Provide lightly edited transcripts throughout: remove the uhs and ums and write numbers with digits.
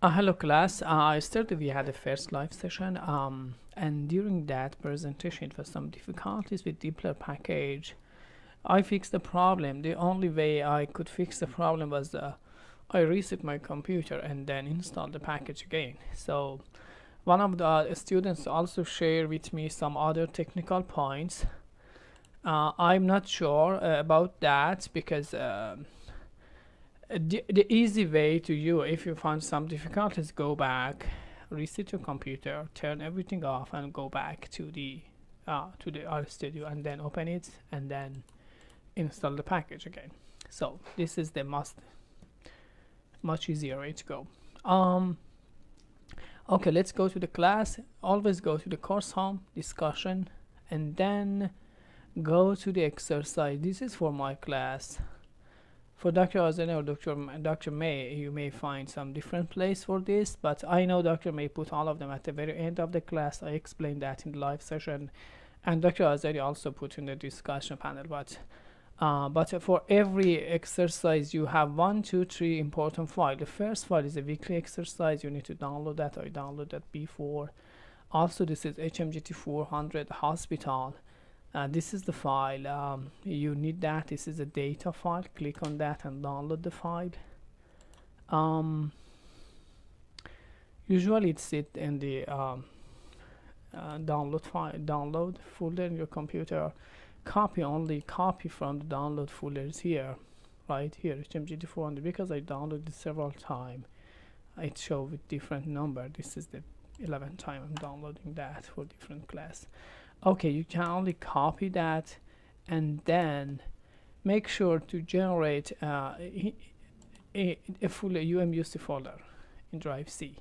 Hello class. Yesterday we had a first live session, and during that presentation it was some difficulties with dplyr package. I fixed the problem. The only way I could fix the problem was I reset my computer and then installed the package again. So one of the students also shared with me some other technical points. I'm not sure about that because the easy way to you, if you find some difficulties, go back, reset your computer, turn everything off, and go back to the RStudio, and then open it, and then install the package again. So this is the much easier way to go. Okay, let's go to the class. Always go to the course home discussion, and then go to the exercise. This is for my class. For Dr. Azani or Dr. May, you may find some different place for this, but I know Dr. May put all of them at the very end of the class. I explained that in the live session, and Dr. Azari also put in the discussion panel. But for every exercise, you have 1, 2, 3 important files. The first file is a weekly exercise. You need to download that. I downloaded that before. Also, this is HMGT400 hospital. This is the file. You need that. This is a data file. Click on that and download the file. Usually it's in the download folder in your computer. Copy from the download folders here, right here, HMGT400. Because I downloaded it several times, it shows with different number. This is the 11th time I'm downloading that for different class. Okay, you can only copy that, and then make sure to generate a full UMUC folder in drive C,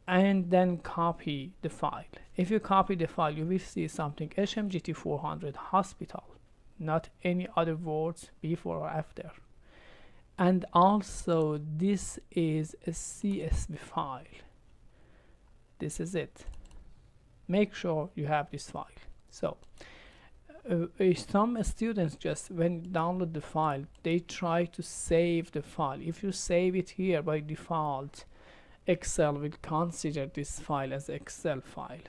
and then copy the file. If you copy the file, you will see something HMGT400 hospital, not any other words before or after. And also this is a CSV file. This is it. Make sure you have this file. So some students, just when you download the file, they try to save the file. If you save it here, by default Excel will consider this file as Excel file,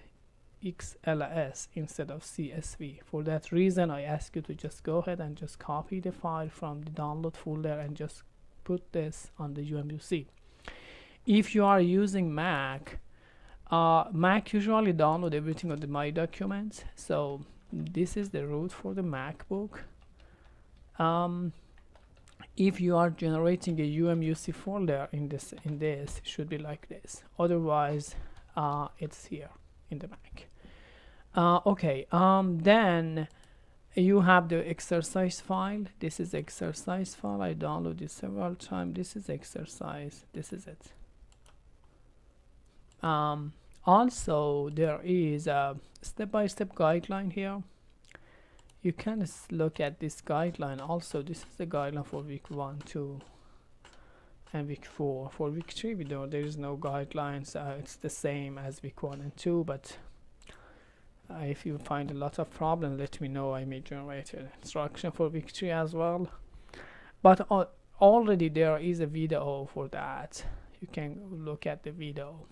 XLS, instead of CSV. For that reason, I ask you to just go ahead and just copy the file from the download folder and just put this on the UMUC. If you are using Mac usually download everything on the My Documents, so this is the root for the MacBook. If you are generating a UMUC folder in this, it should be like this. Otherwise, it's here in the Mac. Okay. Then you have the exercise file. This is exercise file. I downloaded it several times. This is exercise. This is it. Also, there is a step-by-step guideline here. You can look at this guideline. Also, this is the guideline for week 1, 2, and week 4. For week 3, there is no guidelines. It's the same as week 1 and 2, but if you find a lot of problems, let me know. I may generate an instruction for week 3 as well. But already there is a video for that. You can look at the video.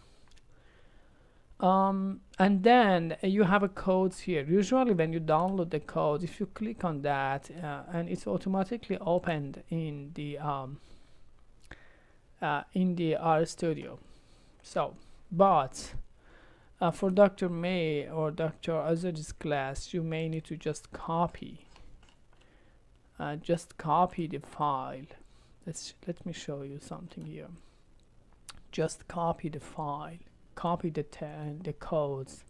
And then you have a codes here. Usually when you download the code, if you click on that, and it's automatically opened in the RStudio. So, but for Dr. May or Dr. Azadi's class, you may need to just copy the file. Let me show you something here. Just copy the file, copy the codes,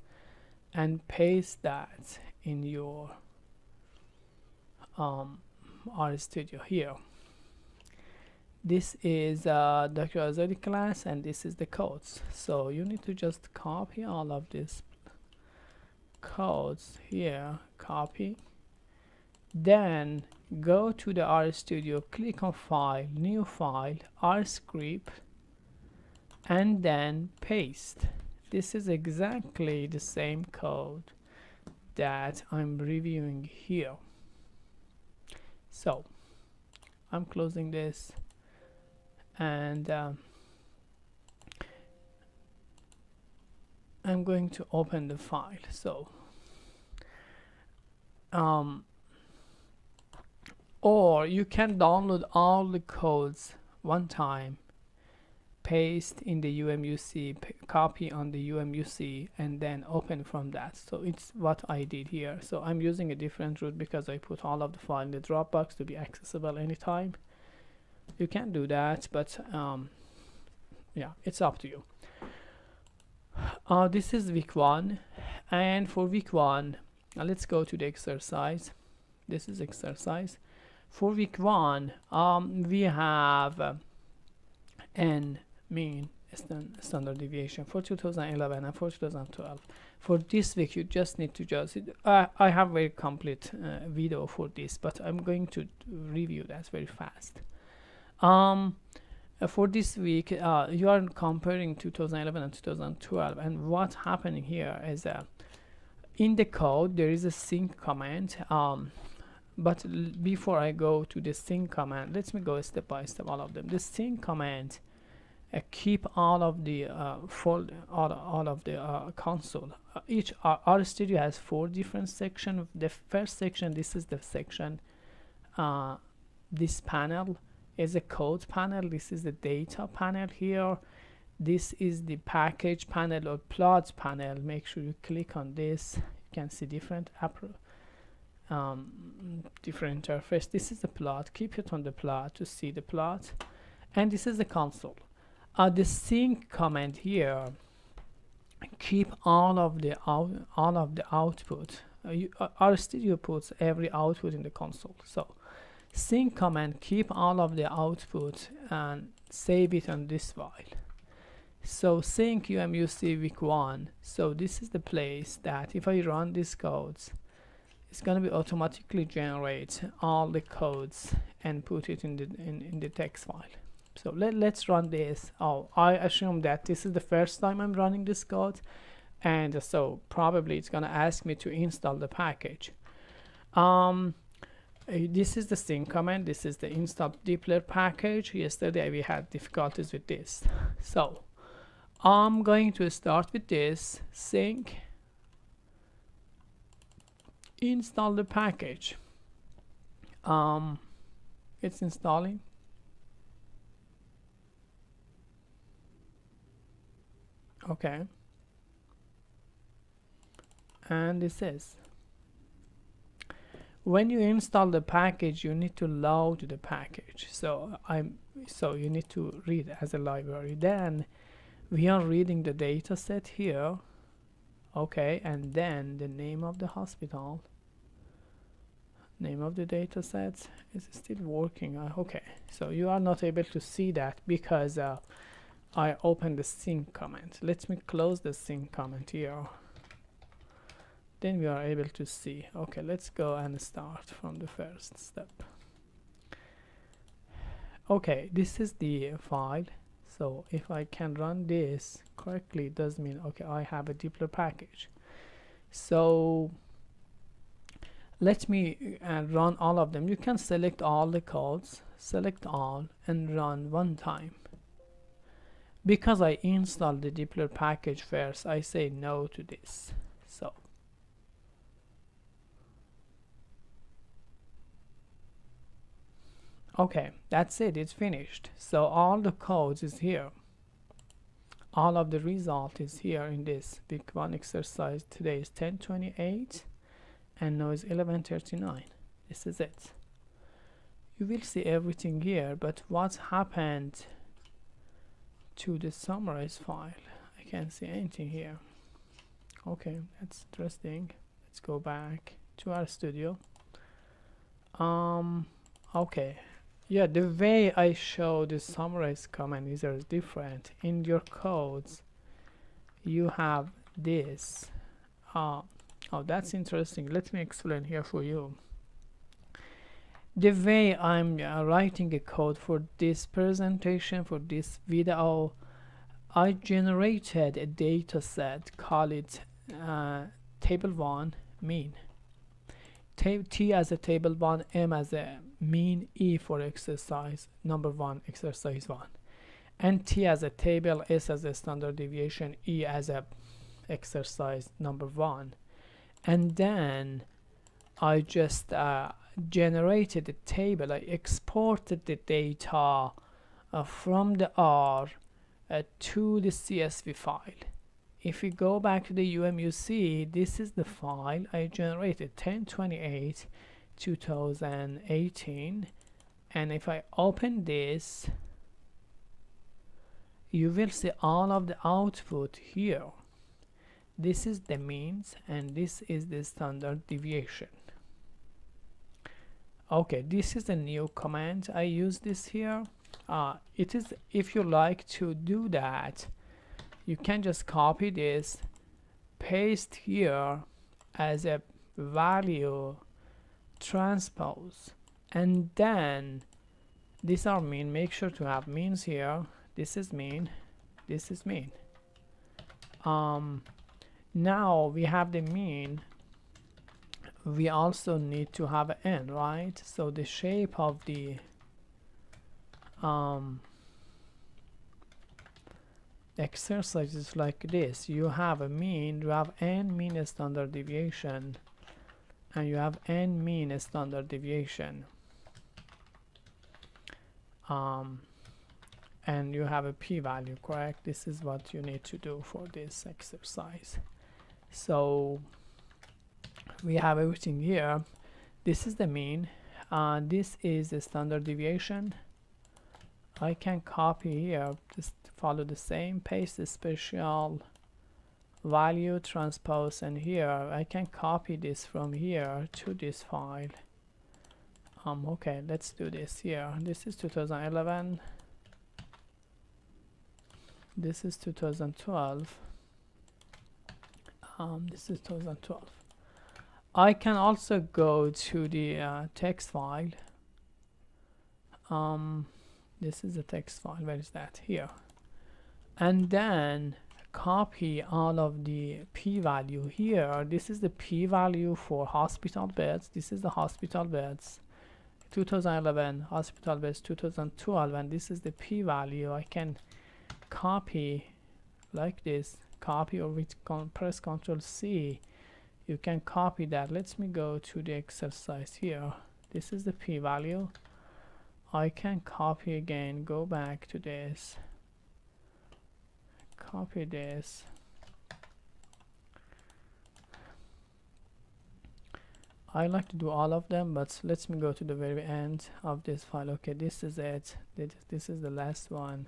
and paste that in your RStudio here. This is Dr. Azadi class, and this is the codes. So you need to just copy all of these codes here, copy, then go to the RStudio, click on File, New File, RScript, and then paste. This is exactly the same code that I'm reviewing here. So I'm closing this, and I'm going to open the file. So or you can download all the codes one time, paste in the UMUC, copy on the UMUC, and then open from that. So it's what I did here. So I'm using a different route because I put all of the file in the Dropbox to be accessible anytime. You can do that, but yeah, it's up to you. This is week 1, and for week 1, let's go to the exercise. This is exercise. For week 1, we have n mean standard deviation for 2011 and for 2012. For this week, you just need to I have very complete video for this, but I'm going to review that very fast. For this week, you are comparing 2011 and 2012, and what's happening here is in the code there is a sync command. But before I go to the sync command, let me go step by step all of them. The sync command keep all of the all of the console. Each RStudio has 4 different sections. The first section, this is the section. This panel is a code panel. This is the data panel here. This is the package panel or plots panel. Make sure you click on this. You can see different different interface. This is the plot. Keep it on the plot to see the plot, and this is the console. The sync command here keep all of the output. RStudio puts every output in the console. So sync command keep all of the output and save it on this file. So sync UMUC week 1. So this is the place that if I run these codes, it's going to be automatically generate all the codes and put it in the text file. So let's run this. I assume that this is the first time I'm running this code, and so probably it's going to ask me to install the package. This is the sync command. This is the install dplyr package. Yesterday we had difficulties with this, so I'm going to start with this sync install the package. It's installing. Okay, and this is when you install the package, you need to load the package. So you need to read as a library. Then we are reading the data set here. Okay, and then the name of the hospital, name of the data set is still working. Okay, so you are not able to see that because I opened the sync command. Let me close the sync command here. Then we are able to see. Okay, let's go and start from the first step. Okay, this is the file. So if I can run this correctly, it does mean okay, I have a dplyr package. So let me run all of them. You can select all the codes, select all, and run one time. Because I installed the dplyr package first, I say no to this. So okay, that's it, it's finished. So all the codes is here. All of the result is here in this week 1 exercise. Today is 10/28 and now is 11:39. This is it. You will see everything here, but what's happened to the summarize file? I can't see anything here. Okay, that's interesting. Let's go back to our studio. Okay, yeah, the way I show the summarize command is different. In your codes you have this. Oh, that's interesting. Let me explain here for you. The way I'm writing a code for this presentation, for this video, I generated a data set, call it table 1 mean. T as a table 1, M as a mean, E for exercise number 1, exercise 1, and T as a table, S as a standard deviation, E as a exercise number 1, and then I just generated a table. I exported the data from the R to the CSV file. If we go back to the UMUC, this is the file I generated, 10/28/2018, and if I open this, you will see all of the output here. This is the means and this is the standard deviation. Okay, this is a new command. I use this here. It is, if you like to do that, you can just copy this, paste here as a value transpose, and then these are mean. Make sure to have means here. This is mean, this is mean. Now we have the mean, we also need to have an n, right? So the shape of the exercise is like this. You have a mean, you have n mean standard deviation, and you have n mean standard deviation, and you have a p-value, correct? This is what you need to do for this exercise. So we have everything here. This is the mean, this is the standard deviation. I can copy here, just follow the same, paste the special value transpose, and here I can copy this from here to this file. Okay, let's do this here. This is 2011, this is 2012, this is 2012. I can also go to the text file. This is the text file. Where is that? Here. And then copy all of the p-value here. This is the p-value for hospital beds. This is the hospital beds 2011, hospital beds 2012, and this is the p-value. I can copy like this, copy, or with press Ctrl C, you can copy that. Let me go to the exercise here. This is the p-value. I can copy again, go back to this, copy this, I like to do all of them, but let me go to the very end of this file. Okay, this is it. This is the last one,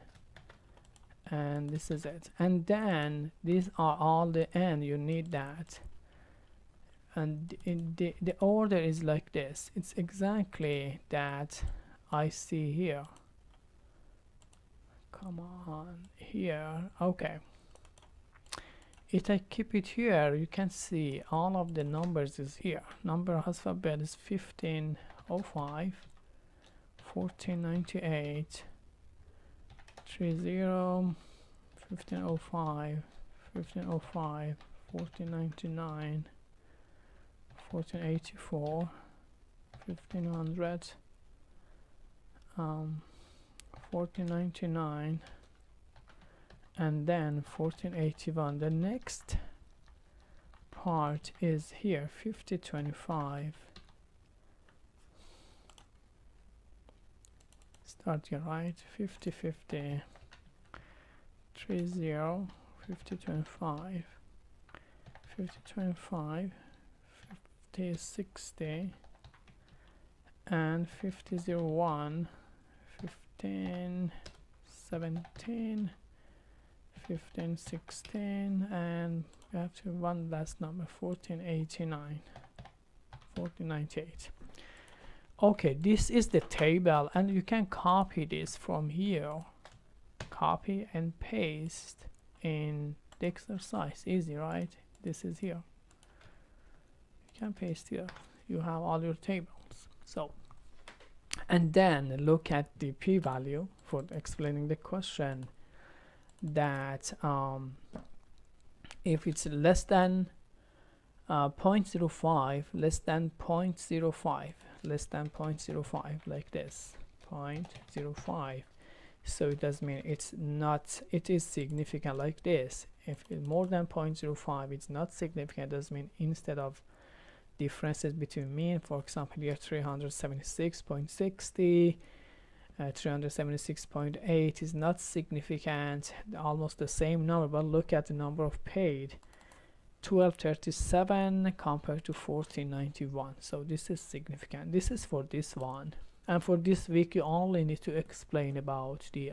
and this is it. And then these are all the n. You need that, and in the order is like this. It's exactly that I see here. Come on here. Okay, if I keep it here, you can see all of the numbers is here. Number of hospital bed is 1505, 1498, 30, 1505, 1505, 1499, 1484, 1500, 1499, and then 1481. The next part is here, 5025. Start here, right? 5050, 30, 5025, 5025, 5060, and 5001, 1517, 1516, and we have to one last number, 1489, 1498. Okay, this is the table, and you can copy this from here, copy and paste in the exercise. Easy, right? This is here, you can paste here, you have all your tables. So, and then look at the p-value for explaining the question, that if it's less than 0.05, less than 0.05, less than 0.05, like this, 0.05, So it does mean it's not, it is significant like this. If it's more than 0.05, it's not significant. It does mean instead of differences between mean, for example here 376.60, 376.8 is not significant, almost the same number, but look at the number of paid, 1237 compared to 1491. So this is significant. This is for this one. And for this week you only need to explain about the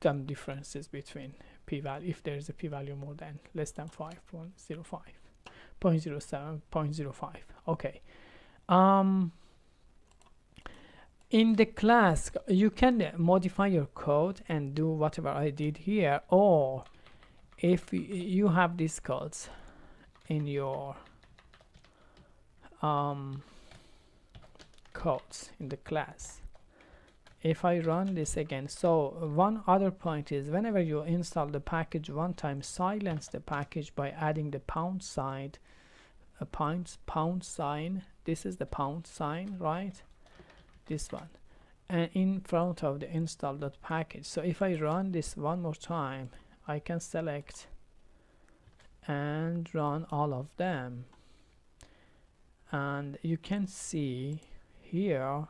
some differences between p-value, if there is a p-value more than less than 5.05, 0.07, 0.05. Okay. In the class you can modify your code and do whatever I did here, or if you have these codes in your codes in the class, if I run this again, so one other point is whenever you install the package one time, silence the package by adding the pound sign, pound sign. This is the pound sign, right? This one, and in front of the install.package. So if I run this one more time, I can select and run all of them, and you can see here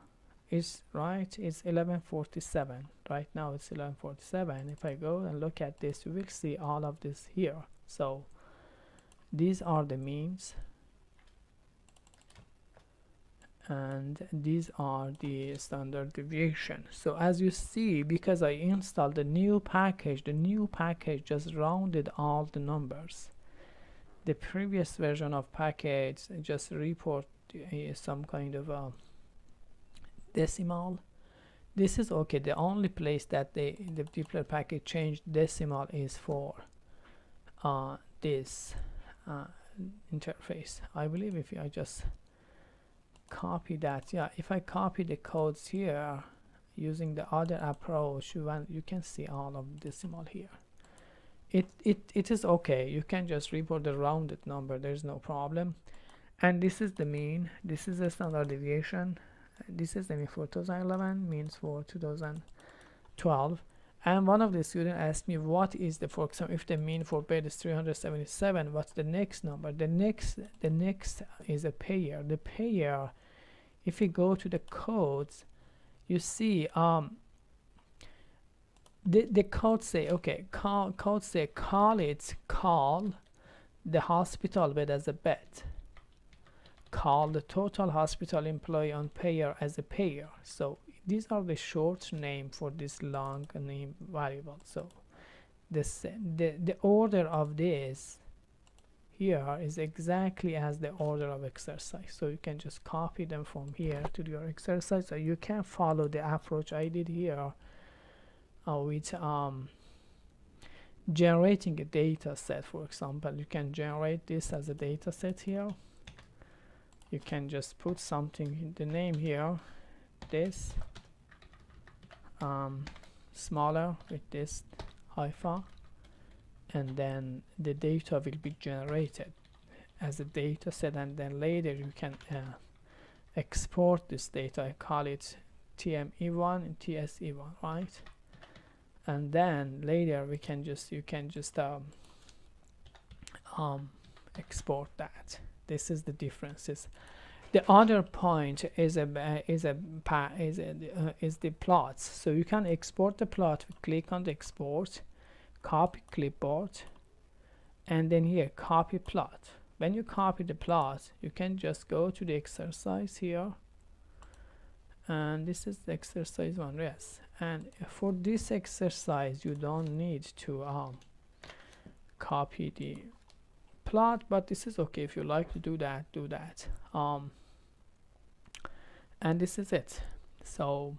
is right, it's 11:47 right now. It's 11:47. If I go and look at this, you will see all of this here. So these are the means, and these are the standard deviation. So as you see, because I installed the new package just rounded all the numbers. The previous version of package just report some kind of decimal. This is okay. The only place that the dplyr package changed decimal is for this interface. I believe if I just copy that, yeah, if I copy the codes here using the other approach, you can see all of the decimal here. It is okay. You can just report the rounded number, there's no problem. And this is the mean, this is the standard deviation, this is the mean for 2011, means for 2012. And one of the students asked me, what is the, for example, if the mean for paid is 377, what's the next number? The next is a payer. The payer, if you go to the codes, you see the codes say, okay, codes say call the hospital bed as a bed, call the total hospital employee on payer as a payer. So these are the short name for this long name variable. So this the order of this here is exactly as the order of exercise. So you can just copy them from here to your exercise. So you can follow the approach I did here with generating a data set. For example, you can generate this as a data set here. You can just put something in the name here, this smaller with this hyphen, and then the data will be generated as a data set, and then later you can export this data. I call it TME1 and TSE1, right? And then later we can just, you can just export that. This is the differences. The other point is the plots. So you can export the plot. Click on the export, copy clipboard, and then here copy plot. When you copy the plot, you can just go to the exercise here, and this is the exercise 1. Yes, and for this exercise you don't need to copy the plot, but this is okay. If you like to do that, do that. And this is it. So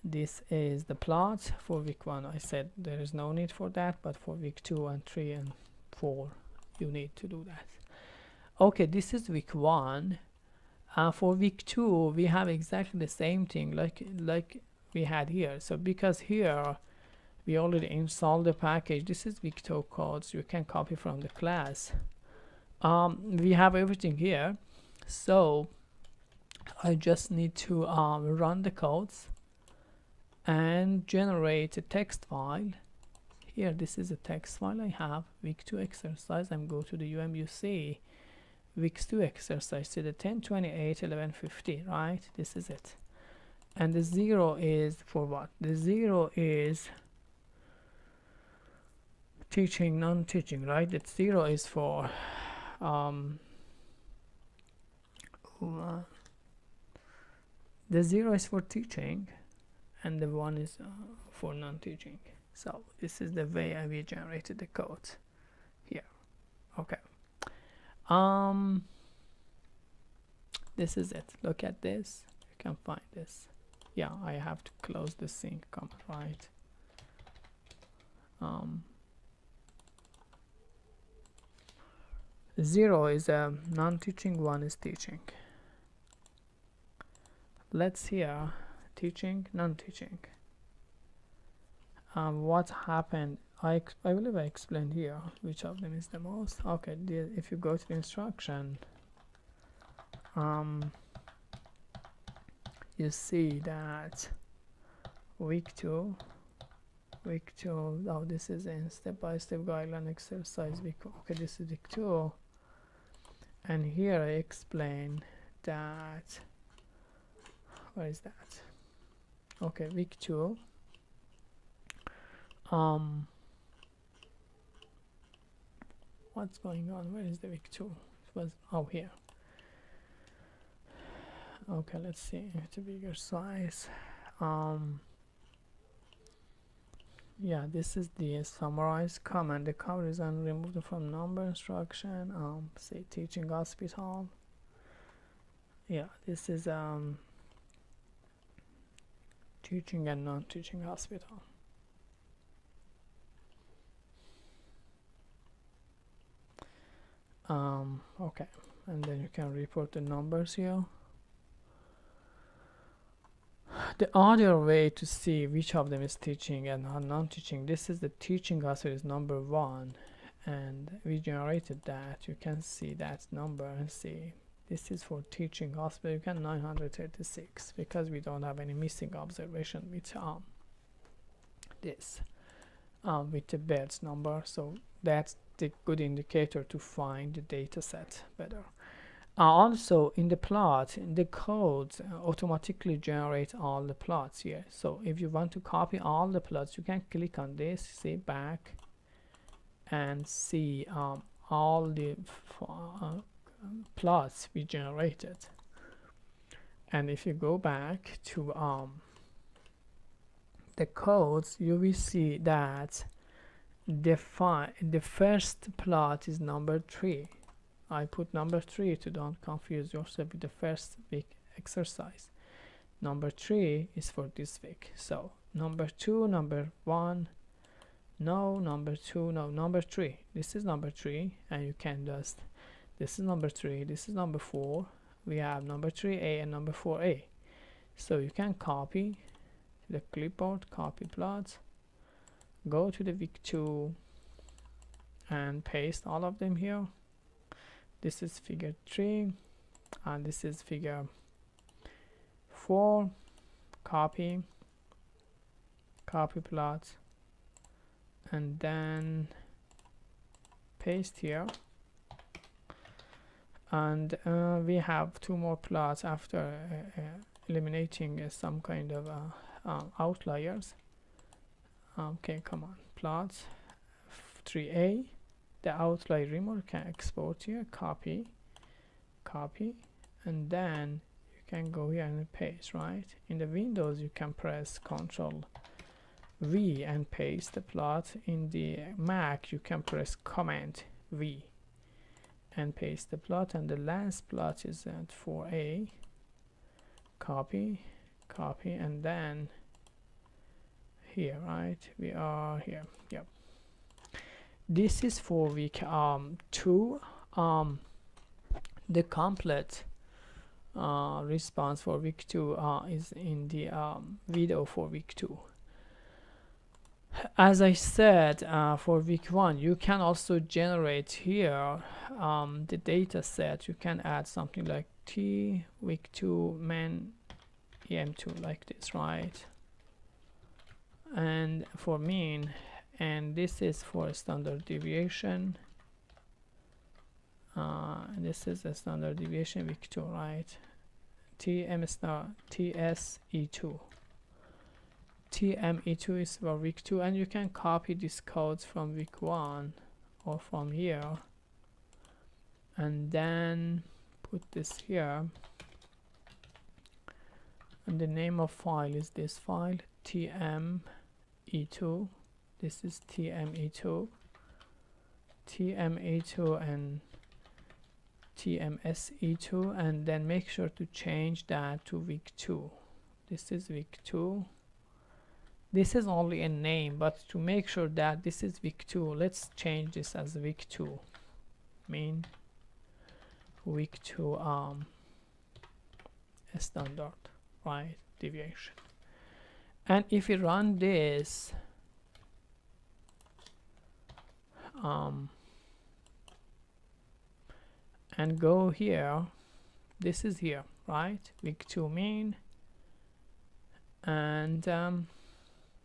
this is the plot for week 1. I said there is no need for that, but for week 2 and 3 and 4 you need to do that. Okay, this is week 1. For week 2 we have exactly the same thing like we had here. So because here we already installed the package, this is week 2 codes. You can copy from the class. We have everything here. So I just need to run the codes and generate a text file. Here, this is a text file I have, week 2 exercise. I'm go to the UMUC, week 2 exercise to the 10/28/11/50, right? This is it. And the 0 is for what? The 0 is teaching, non-teaching, right? That 0 is for the 0 is for teaching, and the 1 is for non-teaching. So this is the way we generated the code here. Okay. This is it. Look at this. You can find this. Yeah, I have to close the sync command, right? 0 is non-teaching, 1 is teaching. Let's hear teaching, non-teaching. What happened? I believe I explained here which of them is the most. Okay, if you go to the instruction, you see that week 2, oh, this is in step-by-step guideline exercise week. Okay, this is week 2, and here I explain that. Where is that? Okay, week 2. What's going on? Where is the week 2? It was here. Okay, let's see. It's a bigger size. Yeah, this is the summarized command. The cover is removed from number instruction. Say teaching hospital. Yeah, this is teaching and non-teaching hospital. Okay, and then you can report the numbers here. The other way to see which of them is teaching and non-teaching, this is the teaching hospital is number 1, and we generated that. You can see that number and see this is for teaching hospital. You can 936 because we don't have any missing observation with this with the beds number, so that's the good indicator to find the data set better. Also in the plot, the codes automatically generate all the plots here. So if you want to copy all the plots, you can click on this, see back, and see all the plots we generated. And if you go back to the codes, you will see that the first plot is number 3. I put number 3 to don't confuse yourself with the first week exercise. Number 3 is for this week. So number 2, number 1, no, number 2, no, number 3. This is number 3, and you can just, this is number 3, this is number 4. We have number 3A and number 4A. So you can copy the clipboard, copy plots, go to the week 2 and paste all of them here. This is figure 3 and this is figure 4. Copy plots and then paste here, and we have 2 more plots after eliminating some kind of outliers. Okay, come on, plots 3A, the outlier remover can export here, copy, and then you can go here and paste, right? In the Windows you can press Ctrl V and paste the plot. In the Mac you can press Command V and paste the plot, and the last plot is at 4A, copy, and then here, right? We are here. Yep. This is for week 2. The complete response for week 2 is in the video for week 2. As I said, for week 1 you can also generate here the data set. You can add something like T week 2 min EM2 like this, right? And for mean, and this is for standard deviation. This is a standard deviation week 2, right? TSE2. TME2 is for week 2, and you can copy these codes from week 1 or from here, and then put this here, and the name of file is this file, TME2. This is TME2, and TMSE2, and then make sure to change that to week 2. This is week 2. This is only a name, but to make sure that this is week 2, let's change this as week 2 mean week 2 standard, right, deviation. And if you run this and go here, this is here, right, week 2 mean, and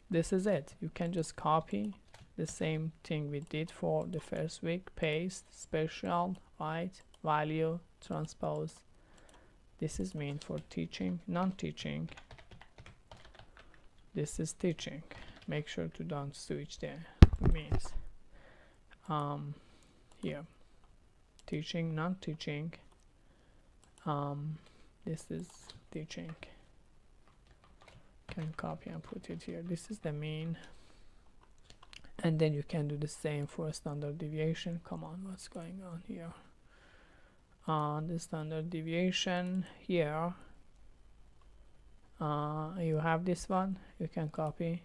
this is it. You can just copy the same thing we did for the first week, paste, special, right, value, transpose. This is mean for teaching, non-teaching. This is teaching. Make sure to don't switch the means. Here, teaching, non-teaching. This is teaching. Can copy and put it here. This is the mean, and then you can do the same for a standard deviation. Come on, what's going on here? The standard deviation here, you have this one. You can copy,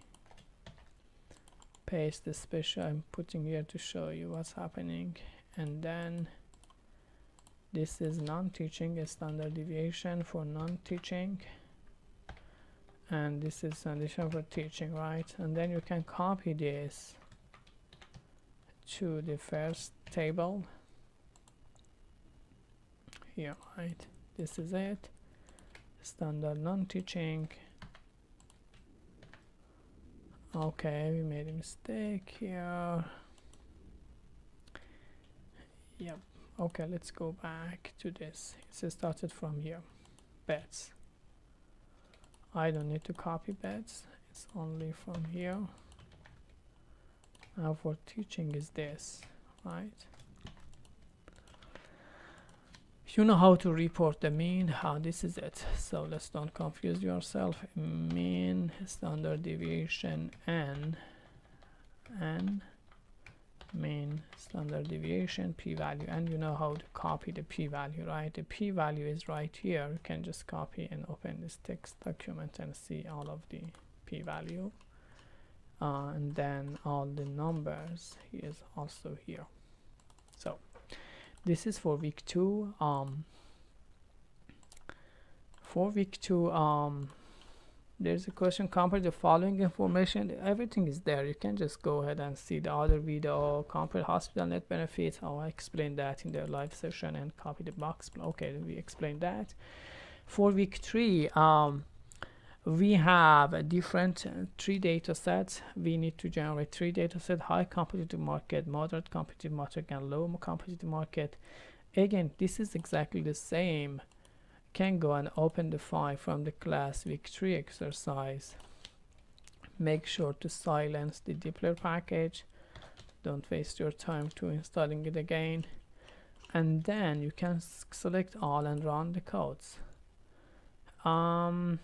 paste the special. I'm putting here to show you what's happening, and then this is non-teaching, a standard deviation for non-teaching, and this is condition for teaching, right? And then you can copy this to the first table here, right? This is it, standard non-teaching. Okay, we made a mistake here. Yep. Okay, let's go back to this. It started from here, bets. I don't need to copy bets, it's only from here. Now for teaching is this, right? You know how to report the mean, this is it. So let's don't confuse yourself. Mean, standard deviation, n, mean, standard deviation, p-value, and you know how to copy the p-value, right? The p-value is right here. You can just copy and open this text document and see all of the p-value, and then all the numbers is also here. So this is for week 2. For week 2, there's a question, compare the following information. Everything is there. You can just go ahead and see the other video, compare hospital net benefits. I explained that in the live session, and copy the box. Okay, we explained that. For week 3, we have a different 3 data sets. We need to generate 3 data sets: high competitive market, moderate competitive market, and low competitive market. Again, this is exactly the same. Can go and open the file from the class week 3 exercise. Make sure to silence the dplyr package. Don't waste your time to installing it again. And then you can select all and run the codes. I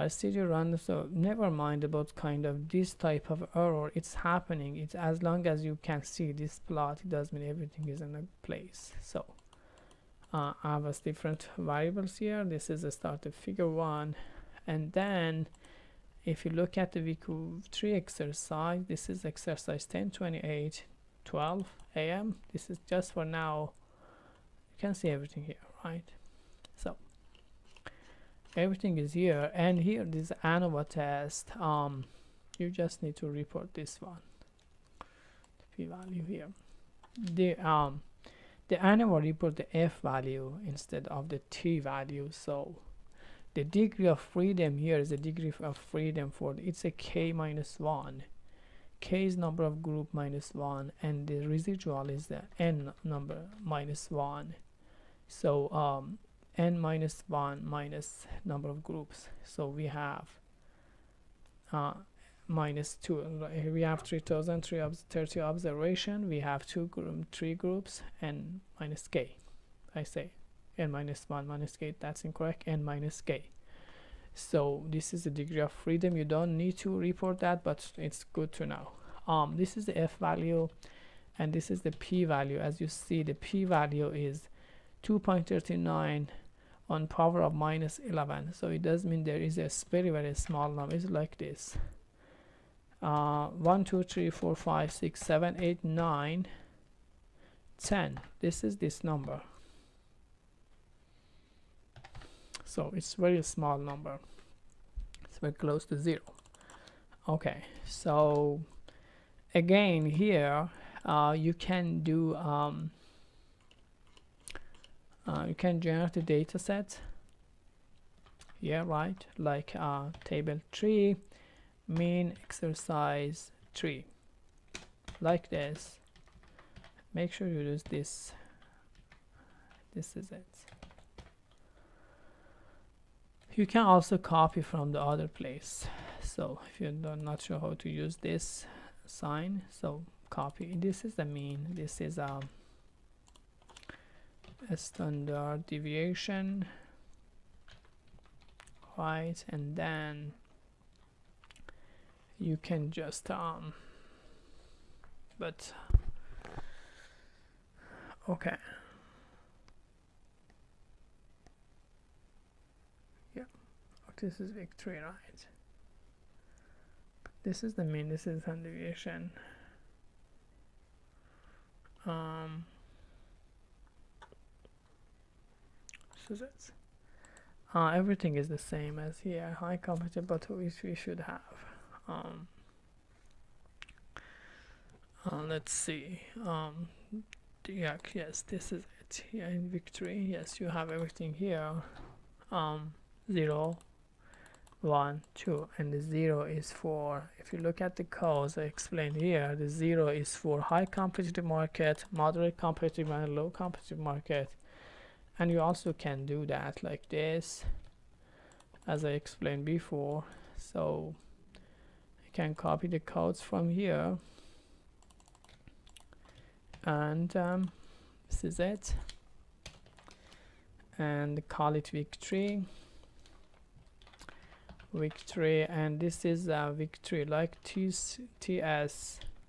see you run, so never mind about kind of this type of error. It's happening. It's as long as you can see this plot, it does mean everything is in a place. So I have different variables here. This is a started figure 1, and then if you look at the week 3 exercise, this is exercise 10/28/12 AM. This is just for now. You can see everything here, right? So everything is here, and here this ANOVA test. You just need to report this one, the p-value here. The the animal report the F value instead of the T value. So the degree of freedom here is the degree of freedom for it's a K minus 1. K is number of group minus 1, and the residual is the N number minus 1. So N minus 1 minus number of groups. So we have minus 2. We have 3030 observation. We have 3 groups, and minus K. I say N minus 1 minus K. That's incorrect. N minus K. So this is the degree of freedom. You don't need to report that, but it's good to know. This is the F value, and this is the P value. As you see, the P value is 2.39 on power of minus 11. So it does mean there is a very small number. It's like this: 1 2 3 4 5 6 7 8 9 10. This is this number. So it's very small number. It's very close to 0. Okay, so again here you can do you can generate a data set. Yeah, right, like table 3 mean exercise 3, like this. Make sure you use this. This is it. You can also copy from the other place. So if you're not sure how to use this sign, so copy. This is the mean. This is a standard deviation, right? And then you can just but okay, yeah, this is victory, right? This is the mean. This is standard deviation. This is it. Everything is the same as here. High competitive, but which we should have. Let's see. Yeah, yes, this is it. Here in victory, yes, you have everything here. 0, 1, 2, and the 0 is for, if you look at the codes I explained here, the 0 is for high competitive market, moderate competitive, and low competitive market. And you also can do that like this, as I explained before. So you can copy the codes from here, and this is it, and call it victory, and this is victory, like TS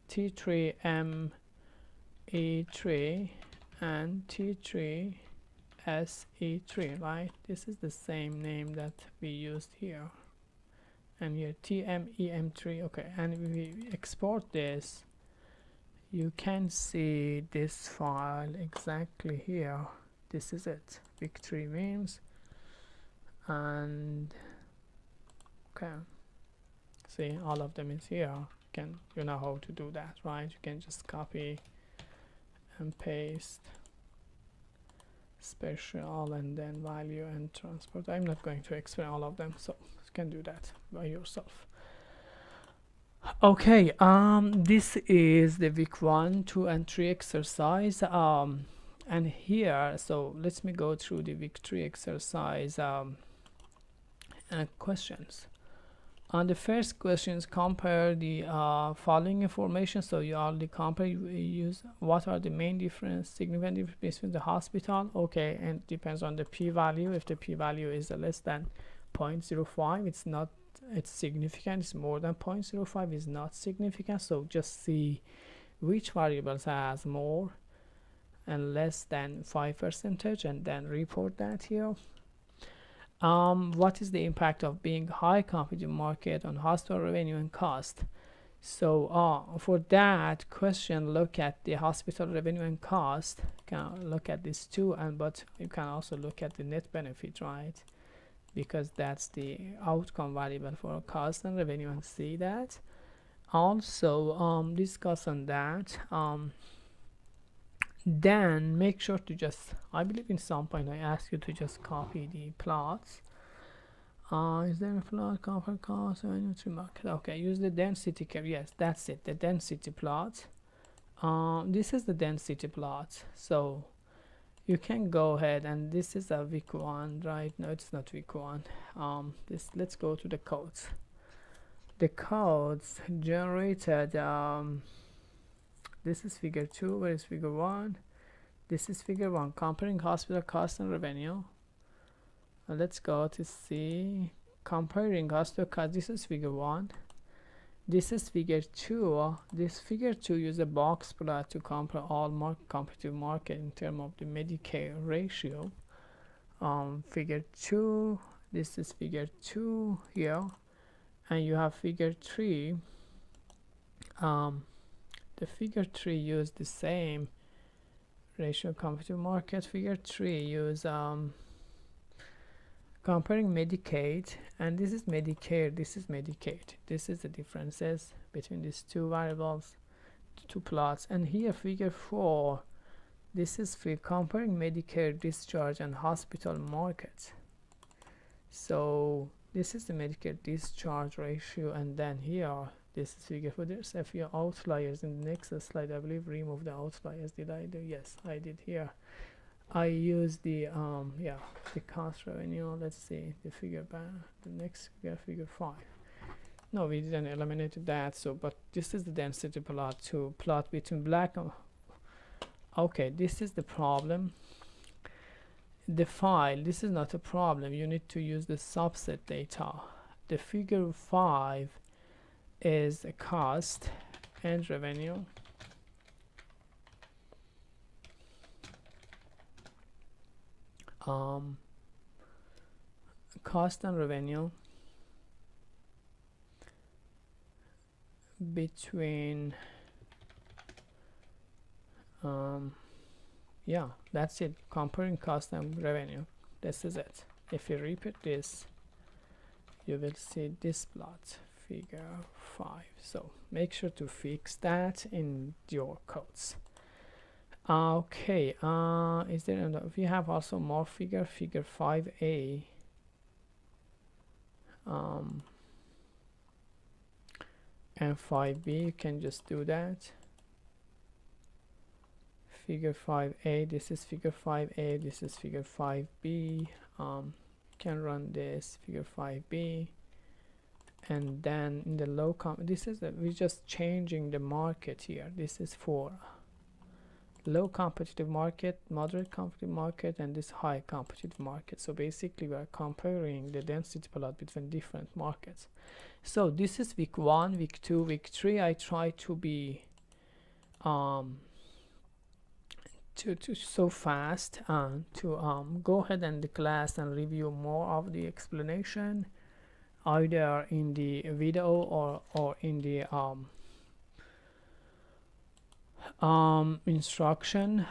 T3 ME3 and T3 SE3, right? This is the same name that we used here, and here TMEM3. Okay, and if we export this, you can see this file exactly here. This is it, victory means, and okay, see, all of them is here. You know how to do that, right? You can just copy and paste special, and then value and transport. I'm not going to explain all of them, so you can do that by yourself. Okay, this is the week 1, 2, and 3 exercise, and here, so let me go through the week 3 exercise questions. On the first questions, compare the following information. So you already compare, you use what are the main significant difference between the hospital. Okay, and depends on the p-value. If the p-value is less than 0.05, it's significant. It's more than 0.05, is not significant. So just see which variables has more and less than 5%, and then report that here. What is the impact of being high competitive market on hospital revenue and cost? So for that question, look at the hospital revenue and cost. You can look at this too, but you can also look at the net benefit, right? Because that's the outcome variable for cost and revenue, and see that. Also discuss on that. then make sure to just, I believe in some point I asked you to just copy the plots. Is there a plot cover cost market? Okay, use the density curve. Yes, that's it, the density plot. This is the density plot, so you can go ahead, and this is a week 1, right? No, it's not week 1. Let's go to the codes. The codes generated, this is figure 2. Where is figure 1? This is figure 1, comparing hospital cost and revenue. Let's go to see comparing hospital cost. This is figure 1. This is figure 2. This figure 2 use a box plot to compare all competitive market in terms of the Medicare ratio. Figure 2, this is figure 2 here, and you have figure 3. The figure 3 use the same ratio competitive market. Figure 3 use comparing Medicaid, and this is Medicare, this is Medicaid. This is the differences between these two variables, two plots. And here figure 4, this is for comparing Medicare discharge and hospital markets. So this is the Medicare discharge ratio, and then here this is figure 4. There's a few outliers in the next slide. I believe remove the outliers. Did I do? Yes, I did here. I use the the cost revenue. Let's see the figure the next figure 5. No, we didn't eliminate that. So but this is the density plot to plot between black and okay, this is the problem. The file, this is not a problem. You need to use the subset data. The figure 5 is a cost and revenue. Cost and revenue between yeah, that's it, comparing cost and revenue. This is it. If you repeat this, you will see this plot, figure 5. So make sure to fix that in your codes. Okay, is there another? We have also more figure 5a. And 5b, you can just do that. Figure 5a, this is figure 5a, this is figure 5b. Can run this figure 5b, and then in the low this is we're just changing the market here. This is for low competitive market, moderate competitive market, and this high competitive market. So basically we are comparing the density plot between different markets. So this is week 1, week 2, week 3. I try to be so fast to go ahead and the class and review more of the explanation either in the video or in the instruction.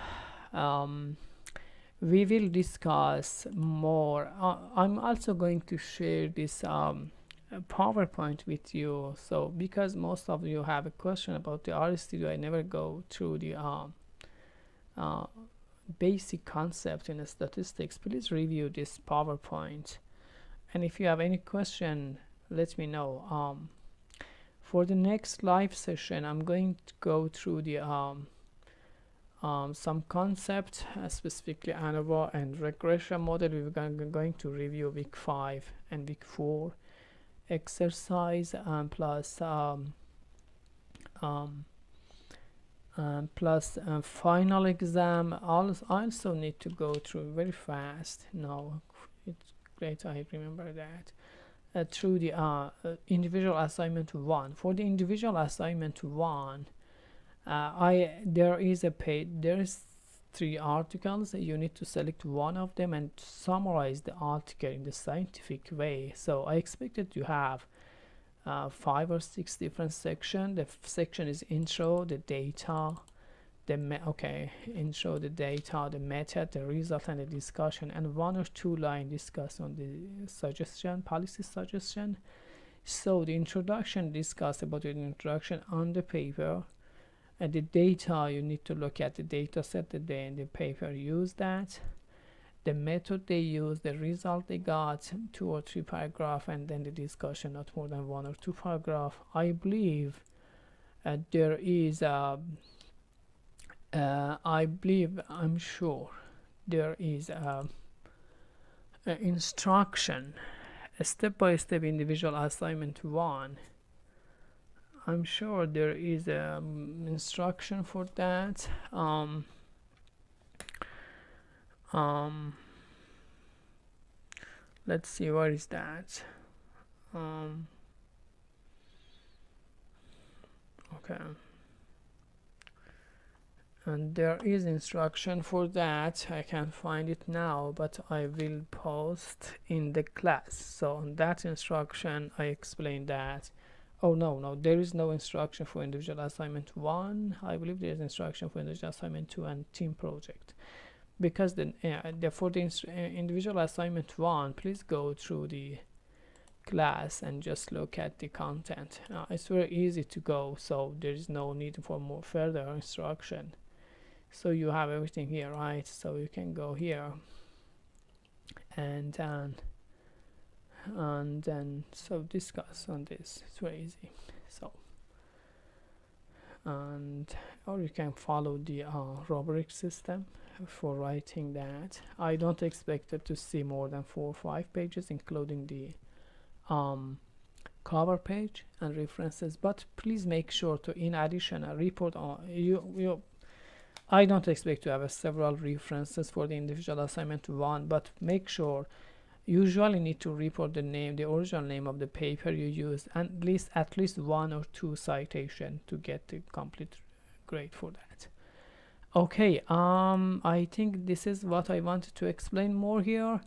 We will discuss more. I'm also going to share this PowerPoint with you, so because most of you have a question about the RStudio, I never go through the basic concept in statistics. Please review this PowerPoint, and if you have any question, let me know. For the next live session, I'm going to go through the some concept, specifically ANOVA and regression model. We're going to review week 5 and week 4 exercise, plus final exam. I also need to go through very fast now. It's great, I remember that. Through the individual assignment 1. For the individual assignment 1, there is 3 articles. You need to select one of them and summarize the article in the scientific way. So I expected to have 5 or 6 different sections. The section is intro, the data, intro, the data, the method, the result, and the discussion, and 1 or 2 line discuss on the suggestion, policy suggestion. So the introduction discuss about the introduction on the paper, the data, you need to look at the data set that they in the paper use, that the method they use, the result they got, 2 or 3 paragraph, and then the discussion, not more than 1 or 2 paragraph. I believe there is I'm sure there is a instruction, a step-by-step individual assignment 1. I'm sure there is instruction for that. Let's see, where is that? Okay, and there is instruction for that. I can't find it now, but I will post in the class. So on that instruction I explained that. Oh no, there is no instruction for individual assignment 1. I believe there is instruction for individual assignment 2 and team project, because for the individual assignment 1, please go through the class and just look at the content. It's very easy to go, so there is no need for more further instruction. So you have everything here, right? So you can go here and then so discuss on this. It's very easy. So, and or you can follow the rubric system for writing that. I don't expect it to see more than 4 or 5 pages, including the cover page and references. But please make sure to, in addition, a report on I don't expect to have several references for the individual assignment 1, but make sure usually need to report the name, the original name of the paper you use, and at least 1 or 2 citation to get the complete grade for that. Okay, I think this is what I wanted to explain more here.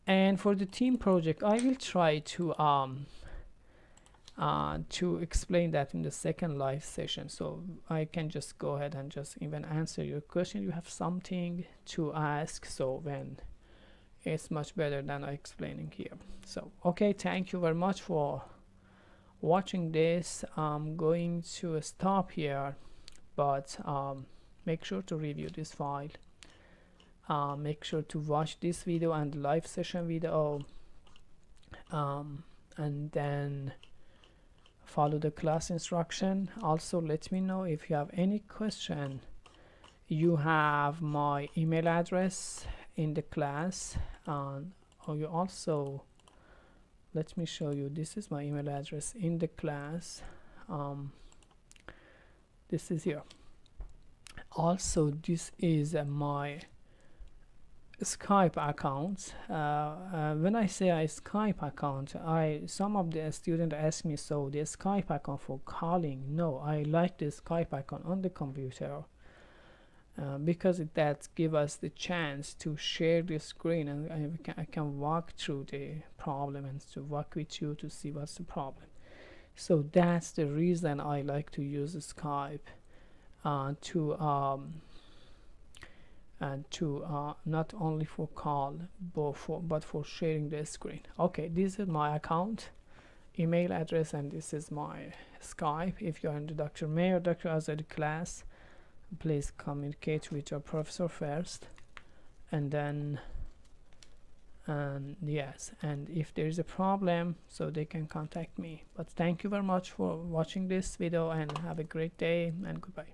And for the team project, I will try to explain that in the second live session, so I can just go ahead and just even answer your question. You have something to ask, so when it's much better than I explaining here. So okay, thank you very much for watching this. I'm going to stop here, but make sure to review this file. Make sure to watch this video and live session video, and then follow the class instruction. Also, let me know if you have any question. You have my email address in the class, or you also, let me show you, this is my email address in the class. This is here. Also, this is my Skype account. When I say a Skype account, some of the students ask me, so the Skype account for calling? No, I like the Skype account on the computer, because that gives us the chance to share the screen, and I can walk through the problem and to walk with you to see what's the problem. So that's the reason I like to use Skype, not only for call but for sharing the screen. Okay, this is my account email address, and this is my Skype. If you are in the Dr. May or Dr. Azadi class, please communicate with your professor first, and then yes, and if there is a problem, so they can contact me. But thank you very much for watching this video, and have a great day, and goodbye.